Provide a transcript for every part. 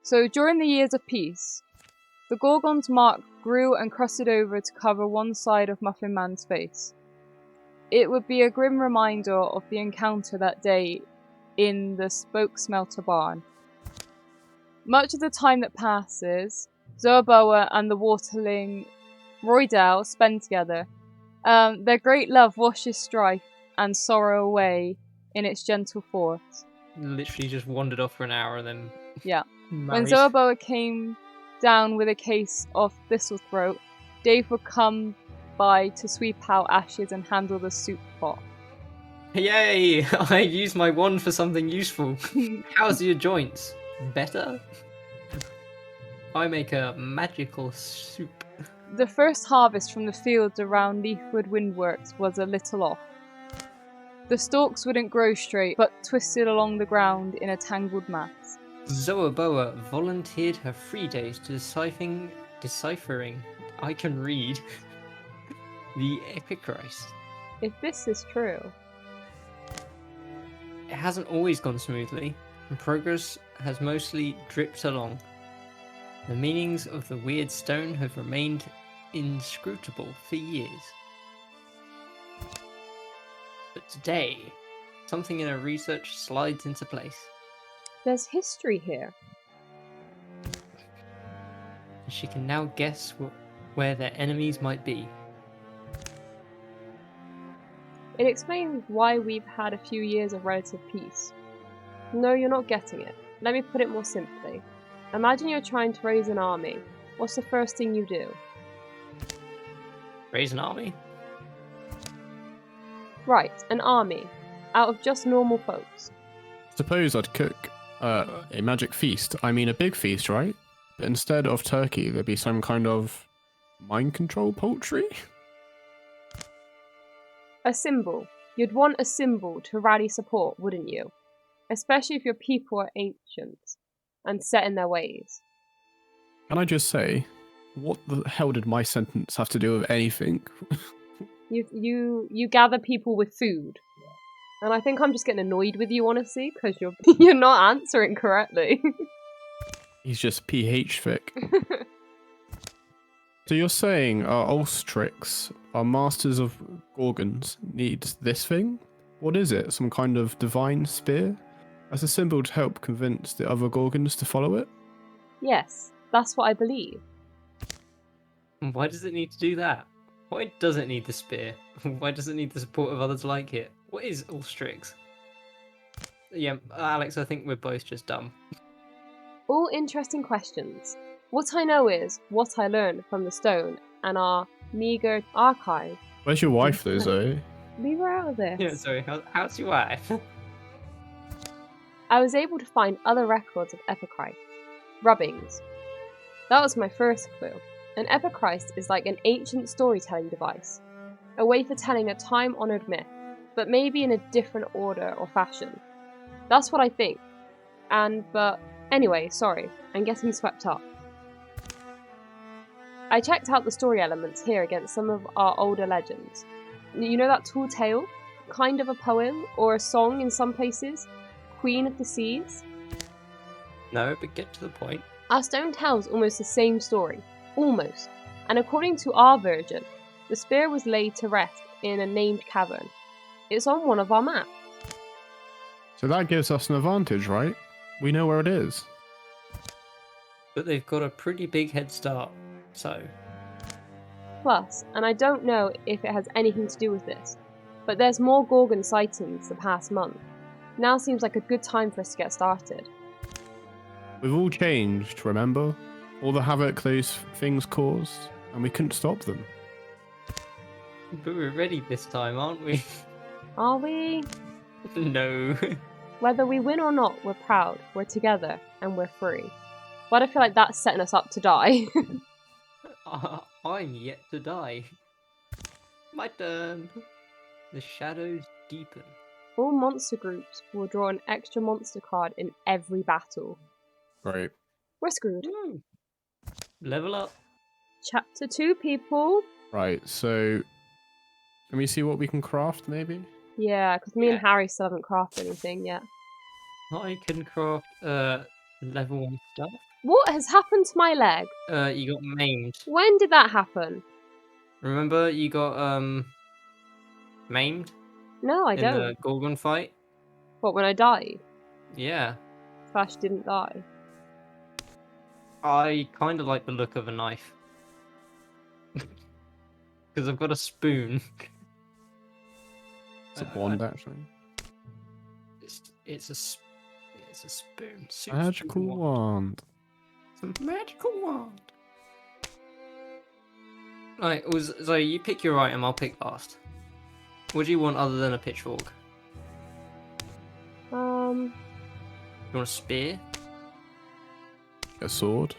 So during the years of peace, the Gorgon's mark grew and crusted over to cover one side of MuffinMan's face. It would be a grim reminder of the encounter that day in the spoke smelter barn. Much of the time that passes, Zoabowa and the waterling Roydell spend together. Their great love washes strife and sorrow away in its gentle force. Literally just wandered off for an hour and then Yeah. When married. Zoabowa came down with a case of thistlethroat, Dave would come by to sweep out ashes and handle the soup pot. Yay! I used my wand for something useful. How's your joints? Better? I make a magical soup. The first harvest from the fields around Leafwood Windworks was a little off. The stalks wouldn't grow straight, but twisted along the ground in a tangled mass. Zoabowa volunteered her free days to deciphering, I can read, the Epichrist. If this is true... It hasn't always gone smoothly, and progress has mostly dripped along. The meanings of the weird stone have remained inscrutable for years. But today, something in her research slides into place. There's history here. And she can now guess where their enemies might be. It explains why we've had a few years of relative peace. No, you're not getting it. Let me put it more simply. Imagine you're trying to raise an army. What's the first thing you do? Raise an army? Right, an army. Out of just normal folks. Suppose I'd cook a magic feast. I mean a big feast, right? But instead of turkey, there'd be some kind of mind control poultry? A symbol. You'd want a symbol to rally support, wouldn't you? Especially if your people are ancient and set in their ways. Can I just say, what the hell did my sentence have to do with anything? You gather people with food. And I think I'm just getting annoyed with you, honestly, because you're not answering correctly. He's just pH thick. So you're saying our Ulstrix, our masters of Gorgons, needs this thing? What is it? Some kind of divine spear? As a symbol to help convince the other Gorgons to follow it? Yes, that's what I believe. Why does it need to do that? Why does it need the spear? Why does it need the support of others like it? What is Ulstrix? Yeah, Alex, I think we're both just dumb. All interesting questions. What I know is what I learned from the stone and our meagre archive. Where's your wife though, Zoe? Leave her out of this. Yeah, sorry, how's your wife? I was able to find other records of Epichrist. Rubbings. That was my first clue. An Epichrist is like an ancient storytelling device. A way for telling a time-honoured myth, but maybe in a different order or fashion. That's what I think. But anyway, sorry, I'm getting swept up. I checked out the story elements here against some of our older legends. You know that tall tale? Kind of a poem, or a song in some places? Queen of the Seas? No, but get to the point. Our stone tells almost the same story. Almost. And according to our version, the spear was laid to rest in a named cavern. It's on one of our maps. So that gives us an advantage, right? We know where it is. But they've got a pretty big head start, so... Plus, and I don't know if it has anything to do with this, but there's more Gorgon sightings the past month. Now seems like a good time for us to get started. We've all changed, remember? All the havoc those things caused, and we couldn't stop them. But we're ready this time, aren't we? Are we? No. Whether we win or not, we're proud, we're together, and we're free. But I feel like that's setting us up to die. I'm yet to die. My turn. The shadows deepen. All monster groups will draw an extra monster card in every battle. Right. We're screwed. Level up. Chapter 2, people. Right, so... Can we see what we can craft, maybe? Yeah, because me and Harry still haven't crafted anything yet. I can craft level 1 stuff. What has happened to my leg? You got maimed. When did that happen? Remember you got maimed No, I in don't. the Gorgon fight? What, when I died? Yeah. Flash didn't die. I kind of like the look of a knife. Because I've got a spoon. It's a wand, actually. It's a spoon. Magical wand. It's a magical wand. Right, so you pick your item, I'll pick last. What do you want other than a pitchfork? You want a spear? A sword.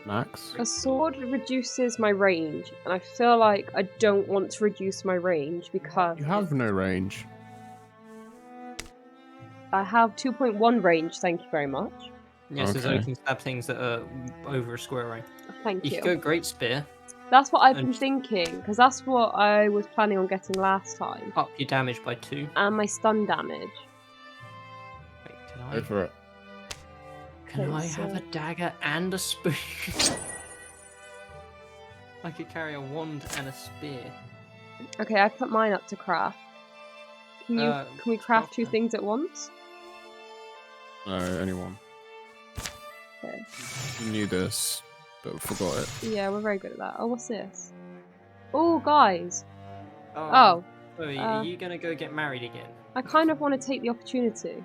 Max. A sword reduces my range, and I feel like I don't want to reduce my range because You have no range. I have 2.1 range, thank you very much. Yes, so Okay. you can stab things that are over a square range. Thank You you. could go great spear, That's what I've been And- thinking, because that's what I was planning on getting last time. up your damage by 2. And my stun damage. Wait, Go for it. Can Okay, I have so- a dagger and a spoon? I could carry a wand and a spear. Okay, I put mine up to craft. Can we craft two okay. things at once? No, anyone. Okay. You knew this, but forgot it. Yeah, we're very good at that. Oh, what's this? Oh, guys. Oh. Oh, So are you gonna go get married again? I kind of want to take the opportunity.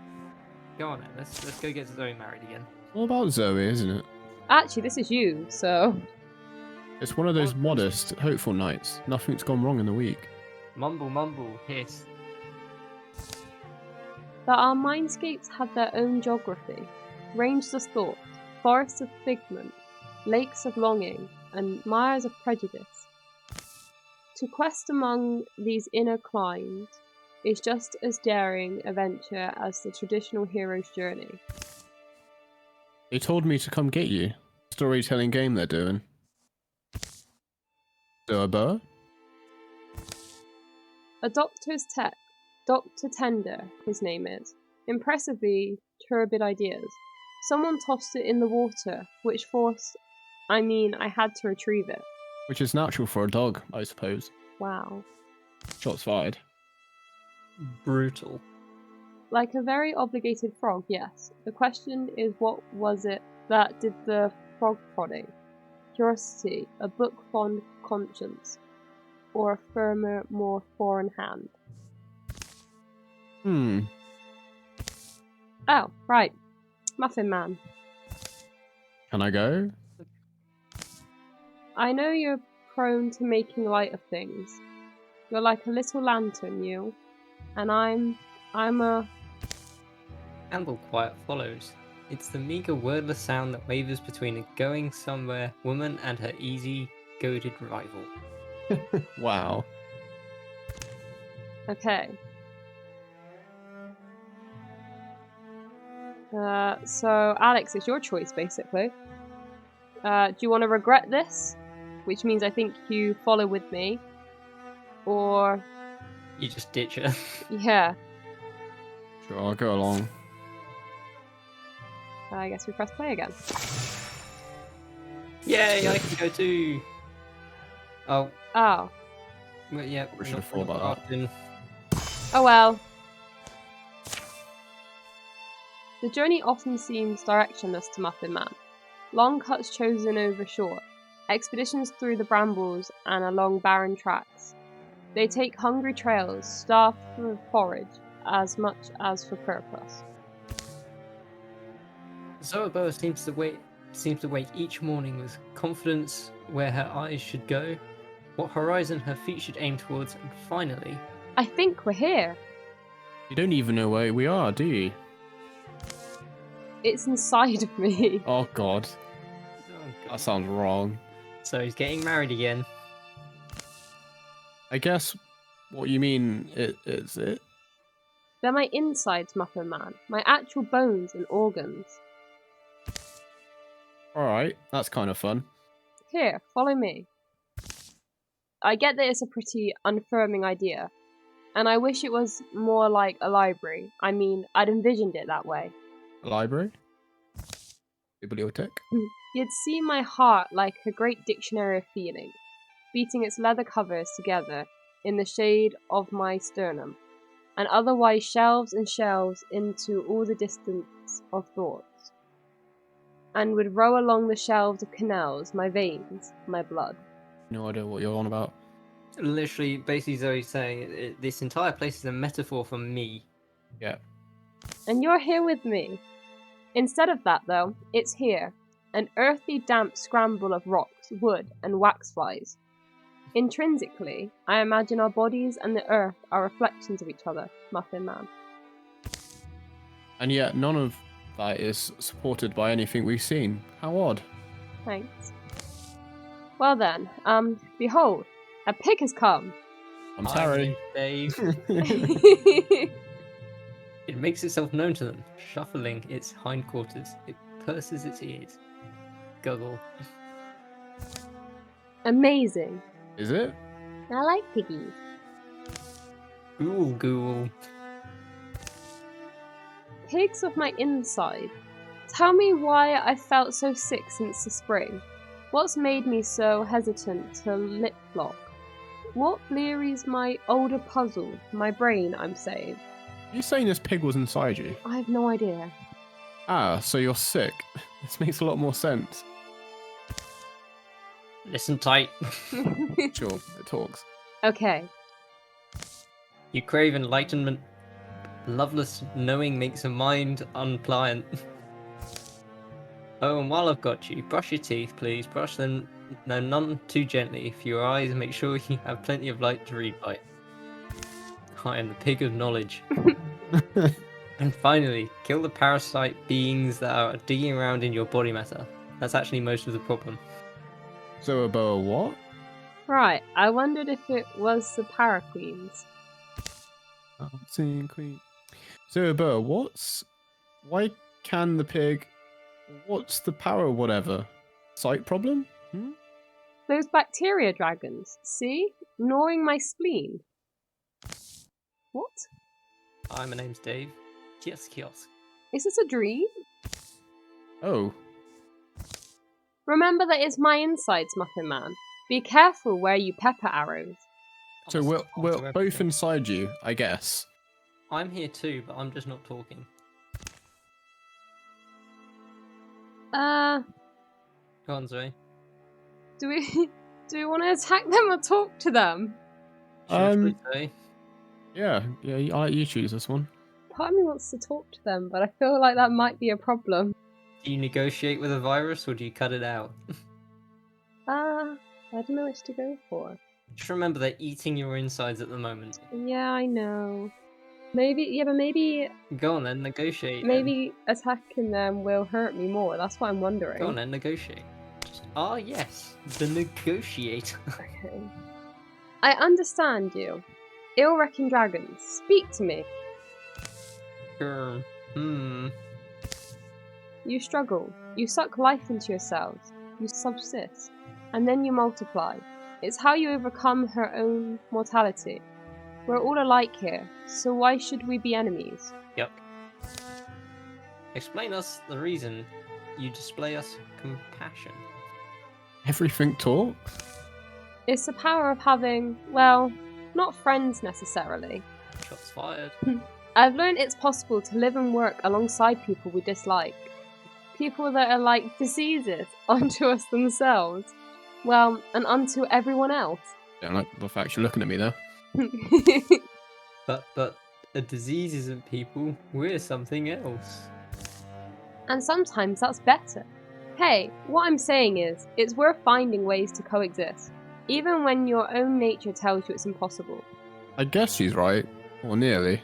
Go on then. Let's go get Zoe married again. All about Zoe, isn't it? Actually, this is you, so... It's one of those What? modest, hopeful nights. Nothing's gone wrong in the week. Mumble, mumble, hiss. That our mindscapes had their own geography, ranges of thought, forests of figment, lakes of longing, and mires of prejudice. To quest among these inner climes is just as daring a venture as the traditional hero's journey. They told me to come get you. Storytelling game they're doing. Zoabowa? A doctor's tech, Dr. Tender, his name is. Impressively turbid ideas. Someone tossed it in the water, which I had to retrieve it. Which is natural for a dog, I suppose. Wow. Shots fired. Brutal. Like a very obligated frog, yes. The question is, what was it that did the frog prodding? Curiosity, a book-fond conscience, or a firmer, more foreign hand? Oh, right. MuffinMan. Can I go? I know you're prone to making light of things. You're like a little lantern, you. And I'm a... Amble quiet follows. It's the meager wordless sound that wavers between a going somewhere woman and her easy, goaded rival. Wow. Okay. So, Alex, it's your choice, basically. Do you want to regret this? Which means I think you follow with me. Or... You just ditch her. yeah. Sure, I'll go along. I guess we press play again. Yay, I can go too! Oh, Oh. well, yeah. We should have we're thought about not in. Oh well. The journey often seems directionless to MuffinMan. Long cuts chosen over short, expeditions through the brambles and along barren tracks. They take hungry trails, starved for forage as much as for purpose. Zoabowa seems to wake each morning with confidence where her eyes should go, what horizon her feet should aim towards, and finally... I think we're here. You don't even know where we are, do you? It's inside of me. Oh god, Oh, that God. sounds wrong. So he's getting married again. I guess what you mean is it? They're my insides, MuffinMan. My actual bones and organs. Alright, that's kind of fun. Here, follow me. I get that it's a pretty unfirming idea, and I wish it was more like a library. I mean, I'd envisioned it that way. A library? Bibliothèque. You'd see my heart like a great dictionary of feeling, beating its leather covers together in the shade of my sternum, and otherwise shelves and shelves into all the distance of thoughts, and would row along the shelves of canals, my veins, my blood. No idea what you're on about. Literally, basically Zoe's saying this entire place is a metaphor for me. Yeah. And you're here with me. Instead of that, though, it's here, an earthy, damp scramble of rocks, wood, and wax flies. Intrinsically, I imagine our bodies and the earth are reflections of each other, Muffin Man. And yet none of that is supported by anything we've seen. How odd. Thanks. Well then, behold, a pig has come. I'm Hi, sorry. Dave. It makes itself known to them, shuffling its hindquarters. It purses its ears. Guggle. Amazing. Is it? I like piggies. Ghoul, ghoul. Pigs of my inside. Tell me why I felt so sick since the spring. What's made me so hesitant to lip lock? What blearies my older puzzle, my brain, I'm saying? Are you saying this pig was inside you? I have no idea. Ah, so you're sick. This makes a lot more sense. Listen tight. Sure, it talks. Okay. You crave enlightenment. Loveless knowing makes a mind unpliant. Oh, and while I've got you, brush your teeth, please. Brush them, no, none too gently. For your eyes, make sure you have plenty of light to read by. I am the pig of knowledge. And finally, kill the parasite beings that are digging around in your body matter. That's actually most of the problem. Zoabowa what? Right, I wondered if it was the Paraqueens. Dancing Queen. Zoabowa, why can the pig... What's the power whatever? Sight problem? Those bacteria dragons, see? Gnawing my spleen. What? Hi, my name's Dave. Kiosk. Is this a dream? Oh, Remember that it's my insides, Muffin Man. Be careful where you pepper arrows. so we're both inside you, I guess. I'm here too, but I'm just not talking. Go on, Zoe. Do we want to attack them or talk to them? Should Zoe? Yeah, I'll let you choose this one. Part of me wants to talk to them, but I feel like that might be a problem. Do you negotiate with a virus or do you cut it out? I don't know which to go for. Just remember they're eating your insides at the moment. Yeah, I know. Maybe Go on then, negotiate. maybe attacking them will hurt me more. That's what I'm wondering. Go on then, negotiate. Yes, the negotiator. Okay. I understand you. Ill-reckoned dragons, speak to me. Sure. You struggle. You suck life into yourselves. You subsist. And then you multiply. It's how you overcome her own mortality. We're all alike here, so why should we be enemies? Yep. Explain us the reason you display us compassion. Everything talks? It's the power of having, well, not friends necessarily. Shots fired. I've learned it's possible to live and work alongside people we dislike. People that are like diseases unto us themselves. Well, and unto everyone else. Don't like the fact you're looking at me there. But a disease isn't people. We're something else. And sometimes that's better. Hey, what I'm saying is, it's worth finding ways to coexist, even when your own nature tells you it's impossible. I guess she's right. Or nearly.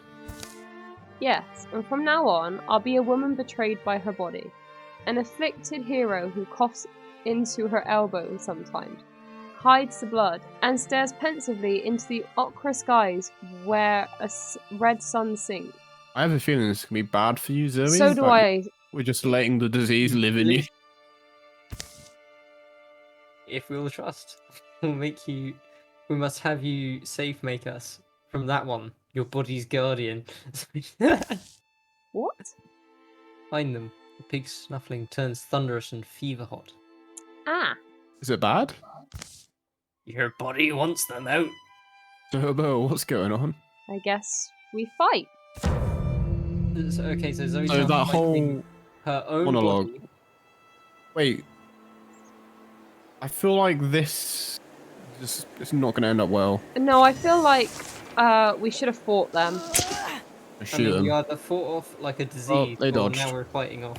Yes, and from now on, I'll be a woman betrayed by her body. An afflicted hero who coughs into her elbow sometimes, hides the blood, and stares pensively into the ochre skies where a red sun sinks. I have a feeling this can be bad for you, Zoe. So do Like, I. We're just letting the disease live in you. If we'll trust, we'll make you. We must have you safe make us from that one. Your body's guardian. What? Find them. The pig snuffling turns thunderous and fever hot. Ah, Is it bad? Your body wants them out. Zoabowa, what's going on? I guess we fight. Okay, so Zoe's So now that fighting whole her own monologue. body. Wait. I feel like this it's not going to end up well. No, I feel like we should have fought them. I I shoot mean, we them. either fought off like a disease, they or dodged. now we're fighting off.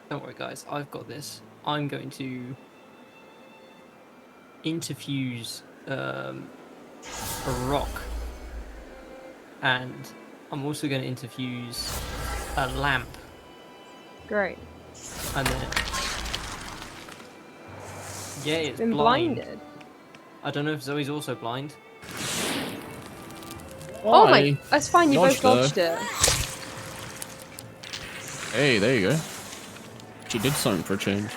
Don't worry, guys. I've got this. I'm going to interfuse a rock, and I'm also going to interfuse a lamp, Great. and then yeah, it's Been blind. blinded. I don't know if Zoe's also blind. Oh my, Why? that's fine. You both Dodged dodged it. Hey, there you go. She did something for a change.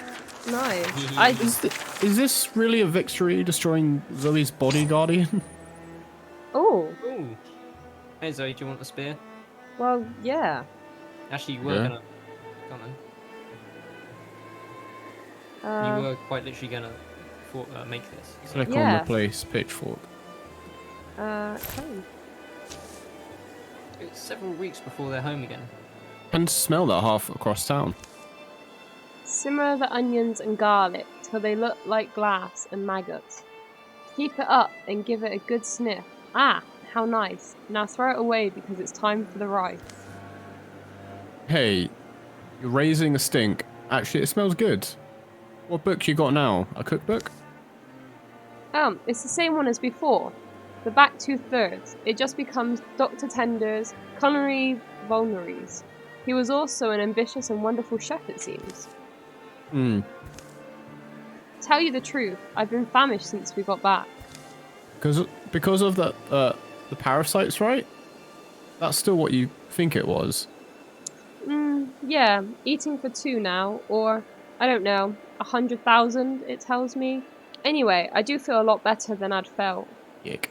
Nice. Is this really a victory, destroying Zoe's body guardian? Oh, Ooh. Hey Zoe, do you want a spear? well, yeah. Actually, you were Yeah. gonna. Come on. You Uh, were quite literally gonna make this. So Click Yeah. on replace pitchfork. fine. it's several weeks before they're home again. I can smell that half across town. Simmer the onions and garlic till they look like glass and maggots. Keep it up and give it a good sniff. Ah, how nice. Now throw it away because it's time for the rice. Hey, you're raising a stink. Actually, it smells good. What book you got now? A cookbook? It's the same one as before. The back 2/3. It just becomes Dr. Tender's culinary vulnerabilities. He was also an ambitious and wonderful chef, it seems. Hmm. Tell you the truth, I've been famished since we got back. Because of that, the parasites, right? That's still what you think it was. Yeah, eating for 2 now, or, I don't know, 100,000, it tells me. Anyway, I do feel a lot better than I'd felt. Yick.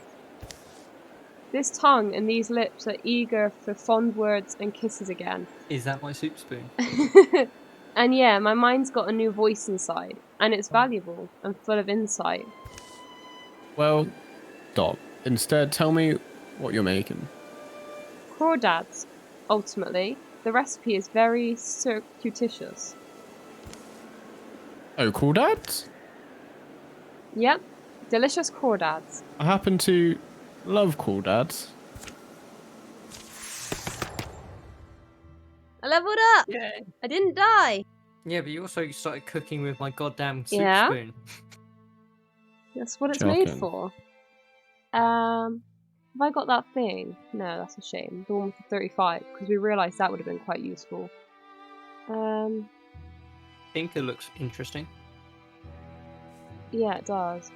This tongue and these lips are eager for fond words and kisses again. Is that my soup spoon? And yeah, my mind's got a new voice inside, and it's valuable and full of insight. Well, stop. Instead, tell me what you're making. Crawdads, ultimately. The recipe is very circuitous. Oh, crawdads? Yep, delicious crawdads. I happen to love crawdads. I leveled up! Yeah. I didn't die! Yeah, but you also started cooking with my goddamn soup Yeah? spoon. That's what it's made Shocking. for. Have I got that thing? No, that's a shame. The one with the 35, because we realised that would have been quite useful. Tinker looks interesting. Yeah, it does.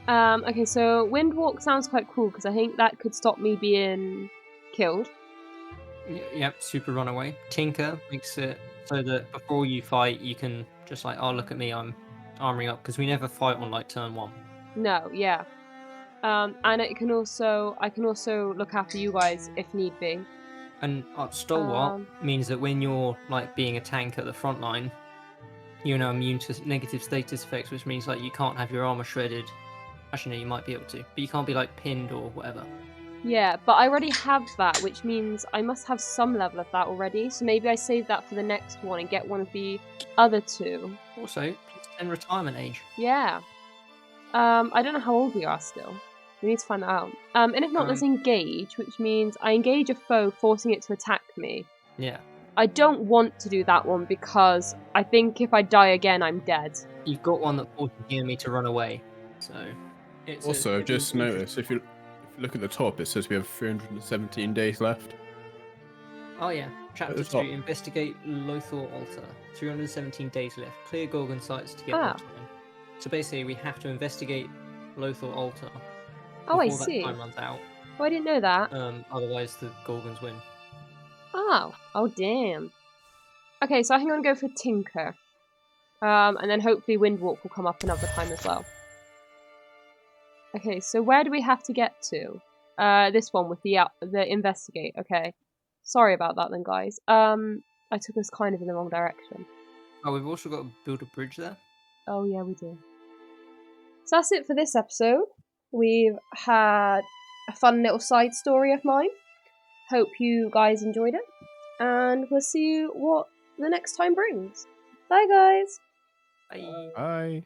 Okay, so Windwalk sounds quite cool, because I think that could stop me being killed. Yep, super runaway. Tinker makes it so that before you fight, you can just like, oh, look at me, I'm armoring up, because we never fight on like turn 1. No, yeah. And I can also look after you guys if need be. And Stalwart means that when you're like being a tank at the front line, you're now immune to negative status effects, which means like you can't have your armor shredded. Actually, no, you might be able to, but you can't be like pinned or whatever. Yeah, but I already have that, which means I must have some level of that already. So maybe I save that for the next one and get one of the other 2. Also, +10 retirement age. Yeah. I don't know how old we are still. We need to find that out. And if not, there's engage, which means I engage a foe, forcing it to attack me. Yeah. I don't want to do that one because I think if I die again, I'm dead. You've got one that forces the enemy to run away, so it's Also, it's just interesting. notice, if you look at the top, it says we have 317 days left. Oh yeah, chapter the 2, top. investigate Lothar Altar. 317 days left. Clear Gorgon sites to get Ah. more time. So basically, we have to investigate Lothar Altar Oh, I before see. that time runs out. Oh, I didn't know that. Otherwise, the Gorgons win. Oh, damn. Okay, so I think I'm going to go for Tinker. And then hopefully Windwalk will come up another time as well. Okay, so where do we have to get to? This one with the investigate. Okay, Sorry about that then, guys. I took us kind of in the wrong direction. Oh, we've also got to build a bridge there. Oh yeah, we do. So that's it for this episode. We've had a fun little side story of mine. Hope you guys enjoyed it. And we'll see you what the next time brings. Bye, guys. Bye. Bye.